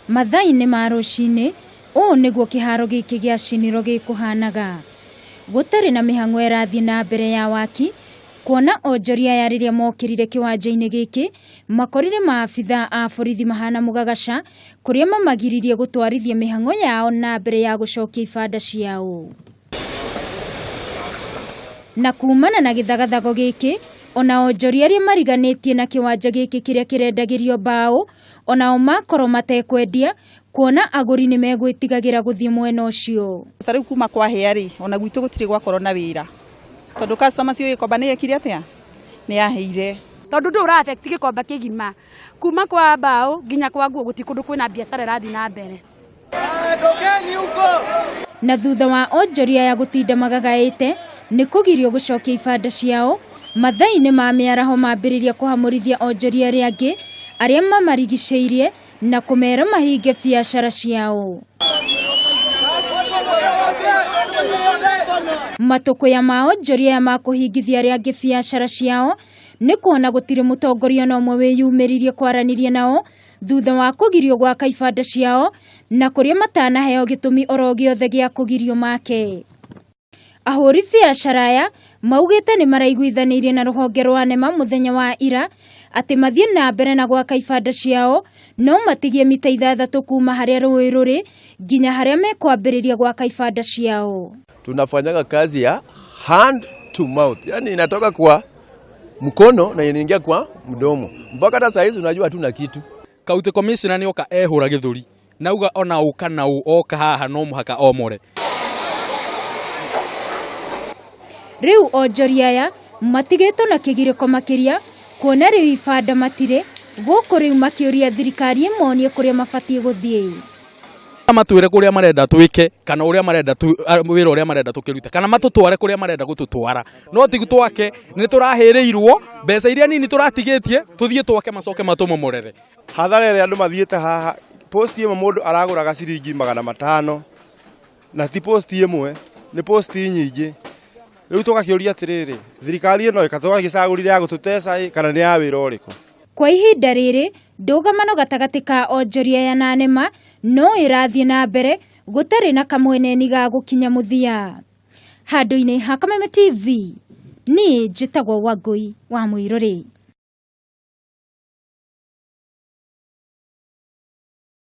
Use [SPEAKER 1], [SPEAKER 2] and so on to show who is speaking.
[SPEAKER 1] Mathaa-ini ma rucini ũũ nĩguo kiharo gĩkĩ gĩa cinĩro gĩkũhanaga. Gũtarĩ na mĩhang'o ĩrathiĩ na mbere ya waki, kuona Onjoria ya rĩrĩa mokĩrire kiwanja-inĩ gĩkĩ makorire maabithaa a borithi mahana mũgagaca kũrĩa mamagiririe gũtwarithia mĩhang'o yao na mbere ya gũcokia ibanda ciao. Na kuumana na gĩthagathago gĩkĩ, ona Onjoria arĩa mariganĩtie na kiwanja gĩkĩ kĩrĩa kĩrendagĩrio mbaũ, onao makorwo matekwendia, kuona agũri nĩ megwĩtigagĩra gũthiĩ mwena ũcio.
[SPEAKER 2] Tarĩu kuma kwa hĩa-rĩ, ona gwitũ gũtirĩ gwakorwo na wĩra. Tondũ customer cio Gikomba nĩ yekire atĩa? Nĩ yaheire.
[SPEAKER 3] Tondũ ndũ ũra-affect Gikomba kĩgima. Kuma kwa mbaũ nginya kwa nguo gũtirĩ kũndũ kwĩna biacara ĩrathiĩ na mbere.
[SPEAKER 1] Na thutha wa Onjoria ya gũtinda magagaĩte nĩ kũgirio gũcokia ibanda ciao, mathaa-inĩ ma mĩaraho mambĩrĩria kũhamũrithia Onjoria arĩa angĩ arĩa mamarigicĩirie na kũmera mahinge biacara ciao. Matũkũya ma Onjoria ma kũhingithia arĩa angĩ biacara ciao nĩ kuona gũtirĩ mũtongoria na ũmwe wĩyumĩririe kwaranĩria nao thutha wa kũgirio gwaka ibanda ciao na kũrĩa matanaheo gĩtũmi oro gĩothe gĩa kũgirio make. Ahũri biacara aya maugĩte nĩ maraiguithanĩirie na rũhonge rwa NEMA mũthenya wa ira atĩ mathiĩ na mbere na gwaka ibanda ciao, no matigie mita 6 kuma harĩa rũĩ rũrĩ nginya harĩa mekwambĩrĩria gwaka ibanda ciao.
[SPEAKER 4] Tunafanyaga kazi ya hand to mouth, yani inatoka kwa mkono na inaingia kwa mdomo. Mpaka hata saa hizi unajua hatuna kitu.
[SPEAKER 5] County commissioner nĩ oka ehũra gĩthũri, nauga ona ũka na oka haha no mũhaka omore.
[SPEAKER 1] Rĩu Onjoria aya matigĩtwo na kĩgirĩko makĩria, kuona rĩu ibanda matirĩ, gũkũ rĩu makĩũria thirikari ĩmonie kũrĩa mabatiĩ gũthiĩ.
[SPEAKER 5] Matwĩre kũrĩa marenda twĩke, kana ũrĩa marenda wĩra ũrĩa marenda tũkĩrute, kana matũtware kũrĩa marenda gũtũtwara. No ti twake, nĩ tũrahĩrĩirwo mbeca iria nini tũratigĩtie tũthiĩ twake macoke matũmomorere.
[SPEAKER 6] Hathara ĩrĩa andũ mathiĩte haha, post ĩmwe mũndũ aragũraga ciringi 500 na ti post ĩmwe, nĩ post nyingĩ. Rĩu tũgakĩũria atĩrĩrĩ, thirikari ĩno ĩkatũgagĩcagũrire ya gũtũteca kana nĩ ya wĩra ũrĩkũ? Kwa
[SPEAKER 1] ihinda rĩrĩ ndũgamano gatagatĩ ka Onjoria ya na NEMA no ĩrathiĩ na mbere gũtarĩ na kamweneni ga gũkinya mũthia. Handũ-inĩ ha Kameme TV, niĩ njĩtagwo Wangui wa Mũirũrĩ.